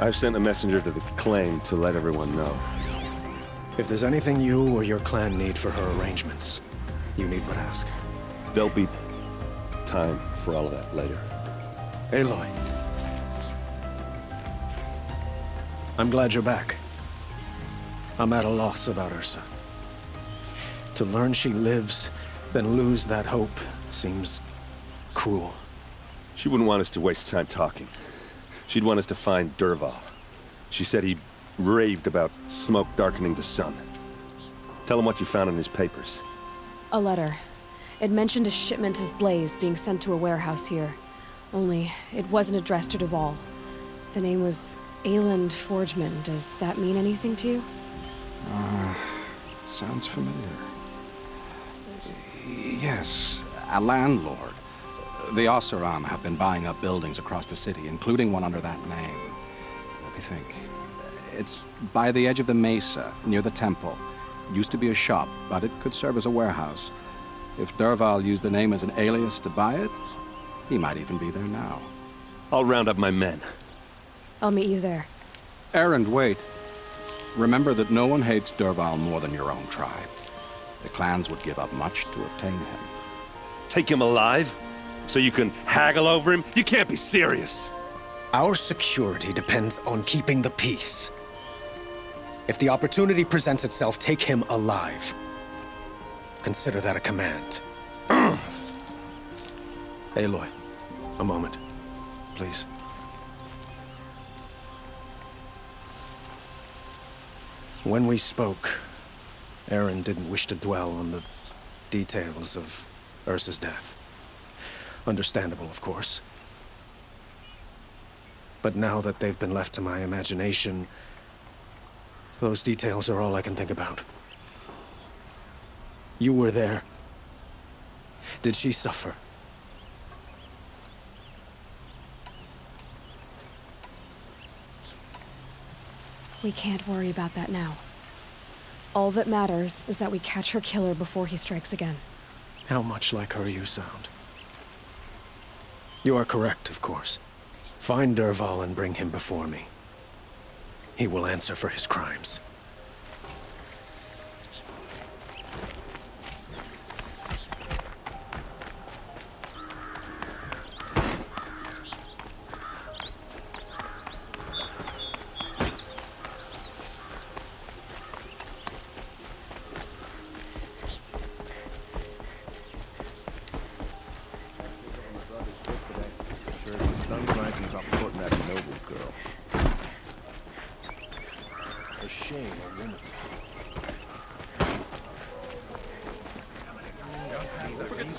I've sent a messenger to the claim to let everyone know. If there's anything you or your clan need for her arrangements, you need but ask. There'll be time for all of that later. Aloy. I'm glad you're back. I'm at a loss about Ursa. To learn she lives, then lose that hope, seems cruel. She wouldn't want us to waste time talking. She'd want us to find Dervahl. She said he raved about smoke darkening the sun. Tell him what you found in his papers. A letter. It mentioned a shipment of blaze being sent to a warehouse here. Only, it wasn't addressed to Dervahl. The name was Ayland Forgeman. Does that mean anything to you? Sounds familiar. Yes, a landlord. The Oseram have been buying up buildings across the city, including one under that name. Let me think. It's by the edge of the mesa, near the temple. Used to be a shop, but it could serve as a warehouse. If Dervahl used the name as an alias to buy it, he might even be there now. I'll round up my men. I'll meet you there. Erend, wait. Remember that no one hates Dervahl more than your own tribe. The clans would give up much to obtain him. Take him alive? So you can haggle over him? You can't be serious. Our security depends on keeping the peace. If the opportunity presents itself, take him alive. Consider that a command. Aloy, a moment, please. When we spoke, Erend didn't wish to dwell on the details of Ursa's death. Understandable, of course. But now that they've been left to my imagination, those details are all I can think about. You were there. Did she suffer? We can't worry about that now. All that matters is that we catch her killer before he strikes again. How much like her you sound. You are correct, of course. Find Dervahl and bring him before me. He will answer for his crimes.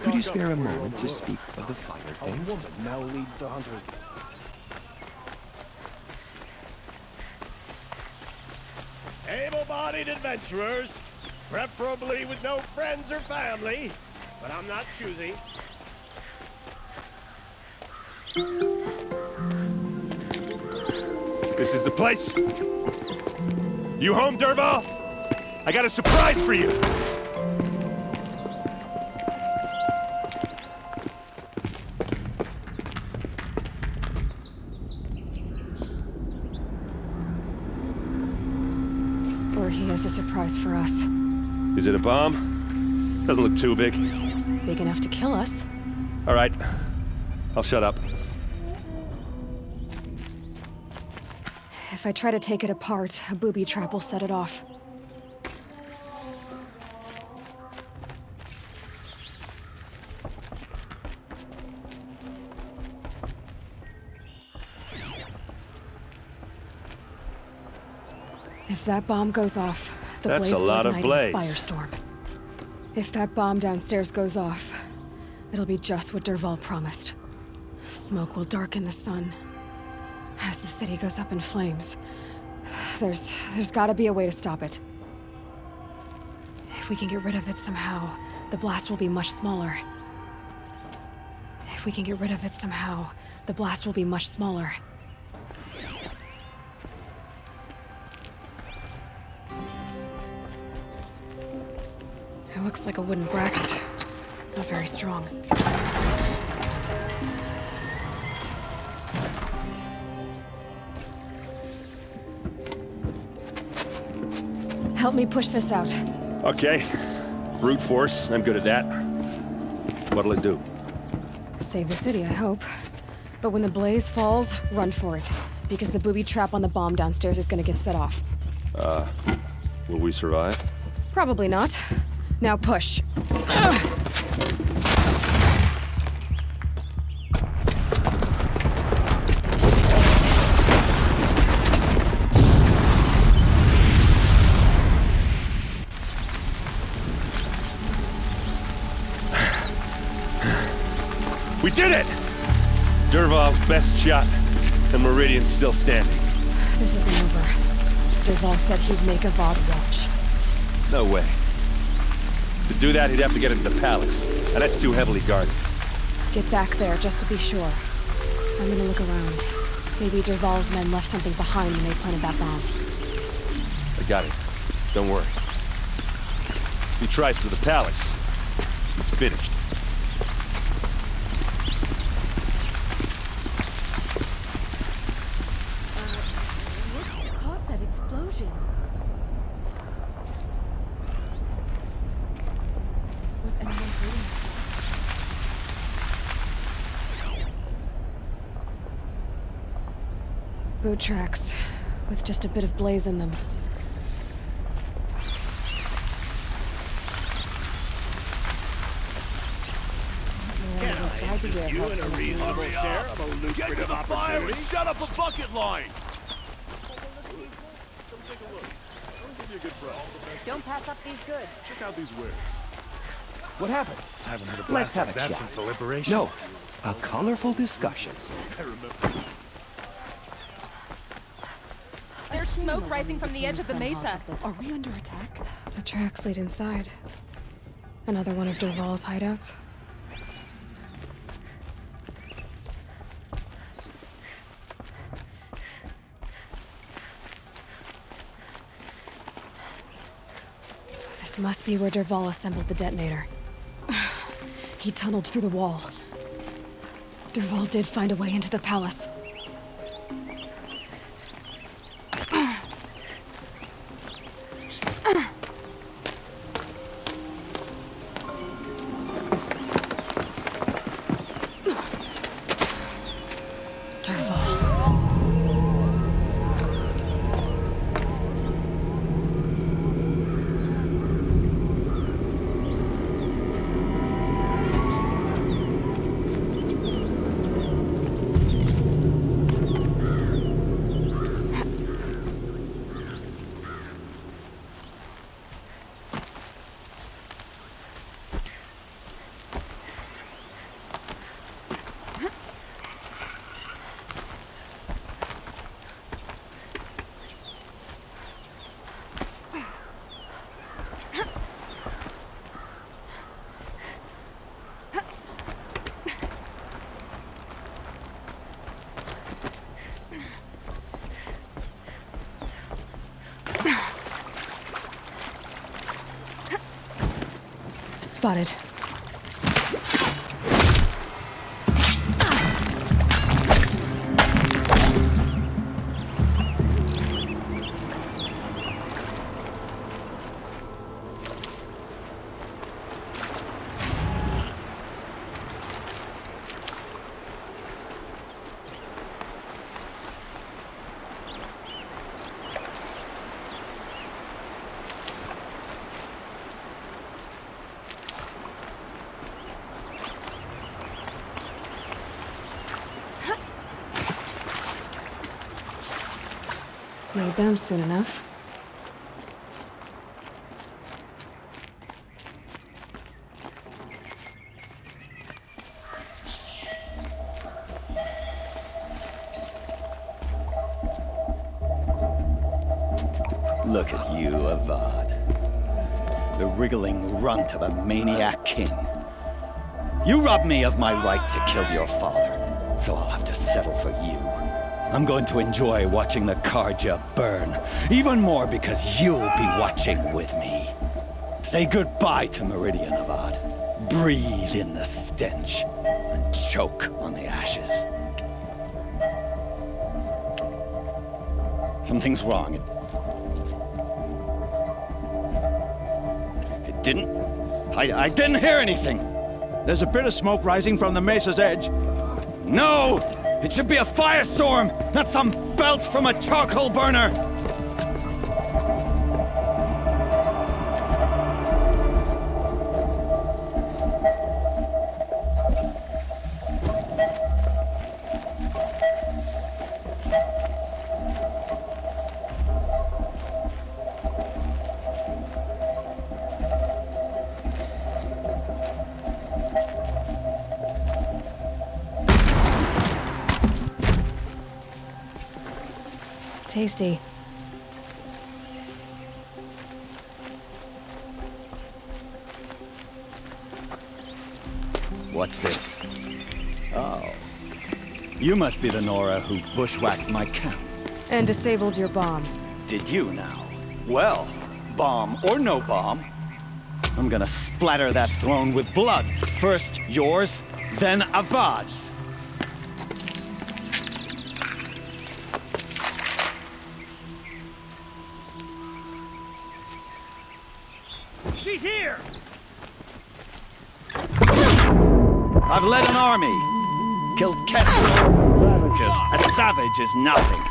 Could you spare a moment to speak of the finer things? A woman now leads the hunters. Able-bodied adventurers, preferably with no friends or family, but I'm not choosy. This is the place. You home, Dervahl? I got a surprise for you. Or he has a surprise for us. Is it a bomb? Doesn't look too big. Big enough to kill us. All right. I'll shut up. If I try to take it apart, a booby trap will set it off. If that bomb goes off, the That's blaze a lot will of ignite a blaze. firestorm. If that bomb downstairs goes off, it'll be just what Dervahl promised. Smoke will darken the sun. As the city goes up in flames, there's gotta be a way to stop it. If we can get rid of it somehow, the blast will be much smaller. If we can get rid of it somehow, the blast will be much smaller. It looks like a wooden bracket. Not very strong. Help me push this out. Okay. Brute force, I'm good at that. What'll it do? Save the city, I hope. But when the blaze falls, run for it. Because the booby trap on the bomb downstairs is gonna get set off. Will we survive? Probably not. Now push. We did it! Dervahl's best shot, and Meridian's still standing. This isn't over. Dervahl said he'd make Avad watch. No way. To do that, he'd have to get into the palace, and that's too heavily guarded. Get back there, just to be sure. I'm gonna look around. Maybe Dervahl's men left something behind when they planted that bomb. I got it. Don't worry. If he tries for the palace, he's finished. What caused that explosion? Was anyone hurting? Boot tracks, with just a bit of blaze in them. You and a reasonable share of a lucrative opportunity. Set up a bucket line! Don't pass up these goods. Check out these wares. What happened? I haven't heard a Let's blast have like a that chat. since the liberation. No, a colorful discussion. I remember. There's smoke rising from the edge of the mesa. Are we under attack? The tracks lead inside. Another one of Dervahl's hideouts. This must be where Dervahl assembled the detonator. He tunneled through the wall. Dervahl did find a way into the palace. Dervahl. Spotted. Need them soon enough. Look at you, Avad. The wriggling runt of a maniac king. You robbed me of my right to kill your father, so I'll have to settle for you. I'm going to enjoy watching the Carja burn, even more because you'll be watching with me. Say goodbye to Meridian, Avad. Breathe in the stench, and choke on the ashes. Something's wrong. I didn't hear anything. There's a bit of smoke rising from the mesa's edge. No! It should be a firestorm, not some belch from a charcoal burner! Tasty. What's this? Oh. You must be the Nora who bushwhacked my camp. And disabled your bomb. Did you now? Well, bomb or no bomb, I'm gonna splatter that throne with blood. First yours, then Avad's. She's here! I've led an army. Killed Kessler. Savages. A savage is nothing.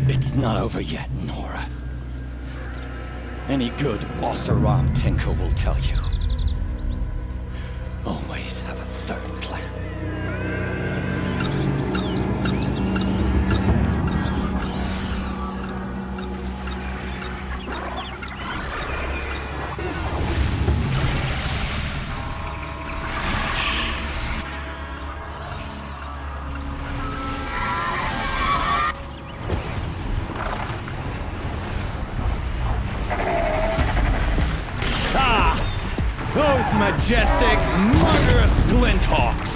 It's not over yet, Nora. Any good Oseram tinker will tell you. Always have a third plan. Those majestic, murderous Glinthawks!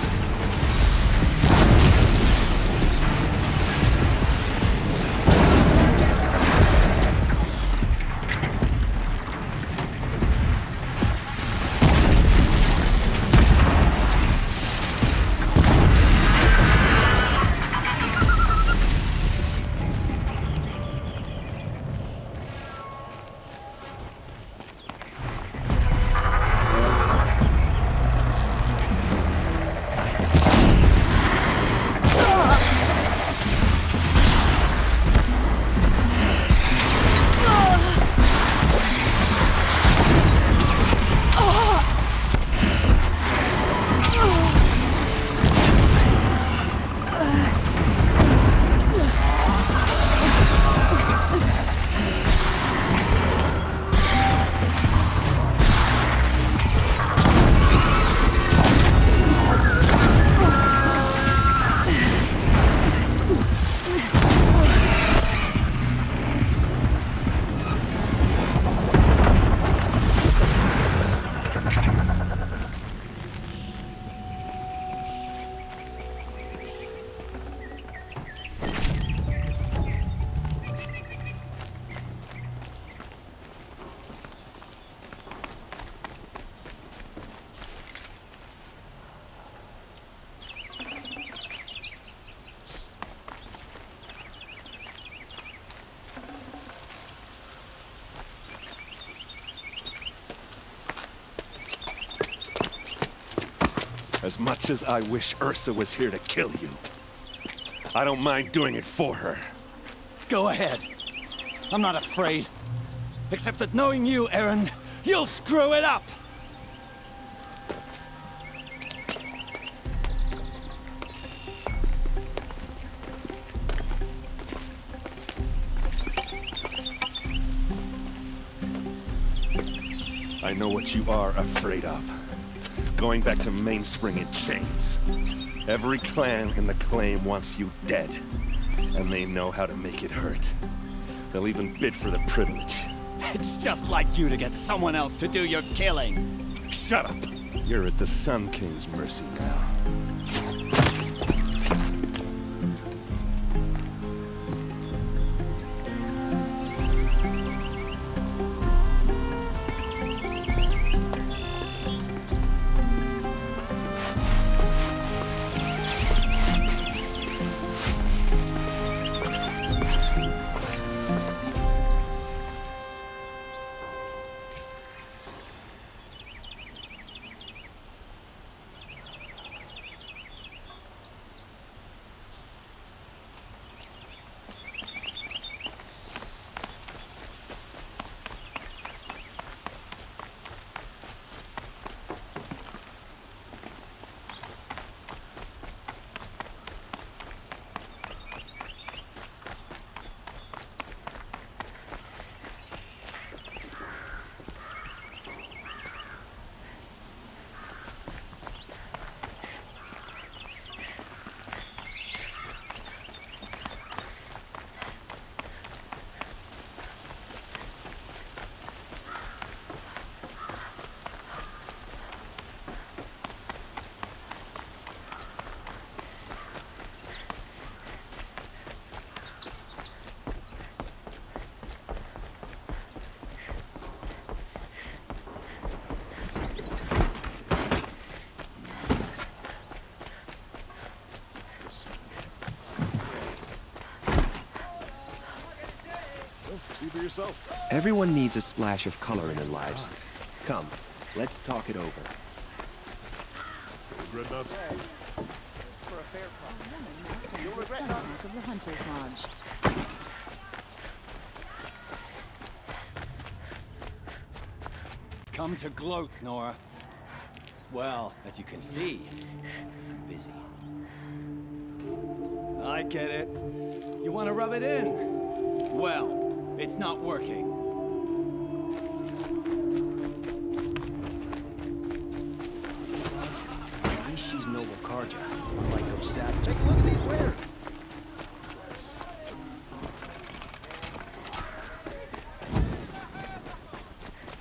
As much as I wish Ursa was here to kill you, I don't mind doing it for her. Go ahead. I'm not afraid. Except that knowing you, Aaron, you'll screw it up! I know what you are afraid of. Going back to Mainspring in chains. Every clan in the Claim wants you dead. And they know how to make it hurt. They'll even bid for the privilege. It's just like you to get someone else to do your killing. Shut up! You're at the Sun King's mercy now. See for yourself. Everyone needs a splash of color in their lives. Come, let's talk it over. Dreadnoughts. For a fair price. You'll regret not of the Hunter's Lodge. Come to gloat, Nora. Well, as you can see, I'm busy. I get it. You want to rub it in? Well, it's not working. At least she's noble Karja. Unlike those savages. Take a look at these wares.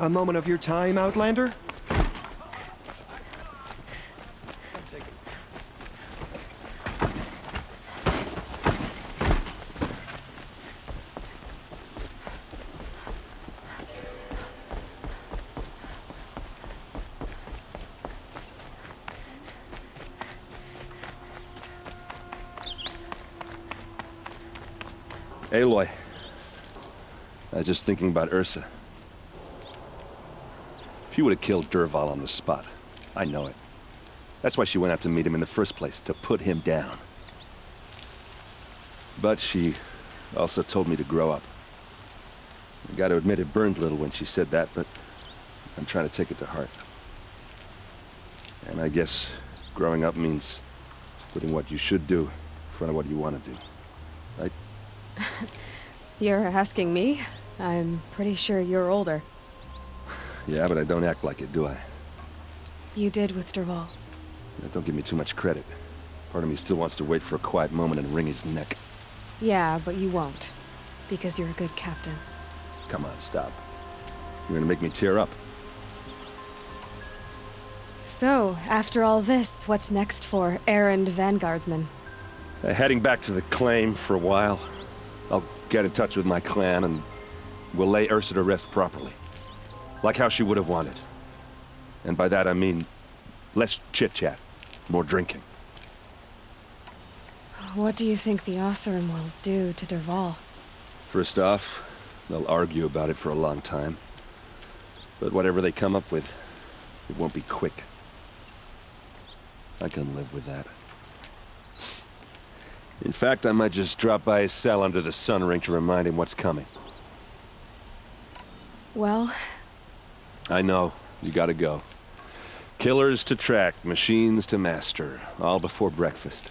A moment of your time, Outlander? Aloy. I was just thinking about Ursa. She would have killed Dervahl on the spot. I know it. That's why she went out to meet him in the first place, to put him down. But she also told me to grow up. I gotta admit it burned a little when she said that, but I'm trying to take it to heart. And I guess growing up means putting what you should do in front of what you want to do. Right? You're asking me? I'm pretty sure you're older. Yeah, but I don't act like it, do I? You did with Dervahl. Yeah, don't give me too much credit. Part of me still wants to wait for a quiet moment and wring his neck. Yeah, but you won't. Because you're a good captain. Come on, stop. You're gonna make me tear up. So, after all this, what's next for errand vanguardsman? Heading back to the claim for a while. I'll get in touch with my clan and we'll lay Ursa to rest properly. Like how she would have wanted. And by that I mean less chit-chat, more drinking. What do you think the Oseram will do to Dervahl? First off, they'll argue about it for a long time. But whatever they come up with, it won't be quick. I can live with that. In fact, I might just drop by his cell under the sun ring to remind him what's coming. Well... I know. You gotta go. Killers to track, machines to master. All before breakfast.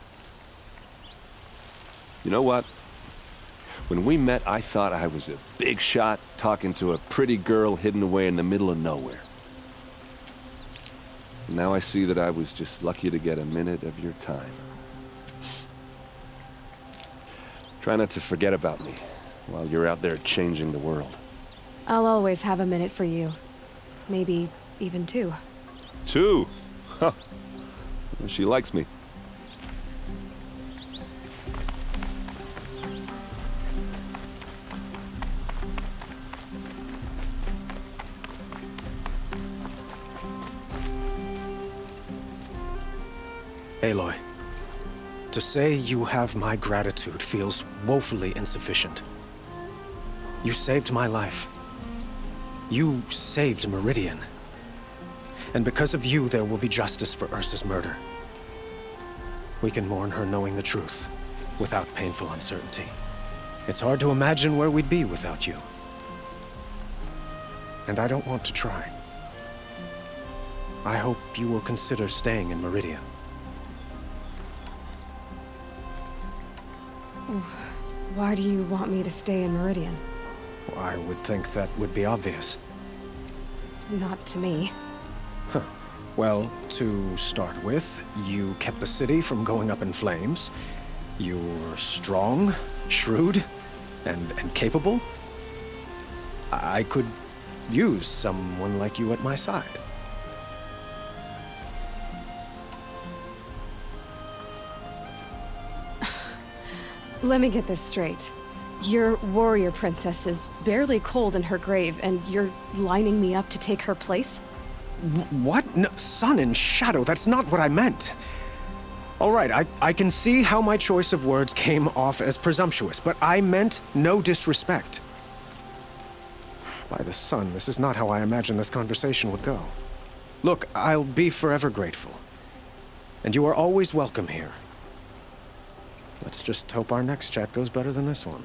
You know what? When we met, I thought I was a big shot talking to a pretty girl hidden away in the middle of nowhere. And now I see that I was just lucky to get a minute of your time. Try not to forget about me while you're out there changing the world. I'll always have a minute for you. Maybe even two. 2. Huh. She likes me. Aloy, to say you have my gratitude feels woefully insufficient. You saved my life. You saved Meridian. And because of you, there will be justice for Ursa's murder. We can mourn her knowing the truth, without painful uncertainty. It's hard to imagine where we'd be without you. And I don't want to try. I hope you will consider staying in Meridian. Why do you want me to stay in Meridian? I would think that would be obvious. Not to me. Huh. Well, to start with, you kept the city from going up in flames. You're strong, shrewd, and capable. I could use someone like you at my side. Let me get this straight. Your warrior princess is barely cold in her grave, and you're lining me up to take her place? What? No, sun and shadow, that's not what I meant. All right, I can see how my choice of words came off as presumptuous, but I meant no disrespect. By the sun, this is not how I imagined this conversation would go. Look, I'll be forever grateful. And you are always welcome here. Let's just hope our next chat goes better than this one.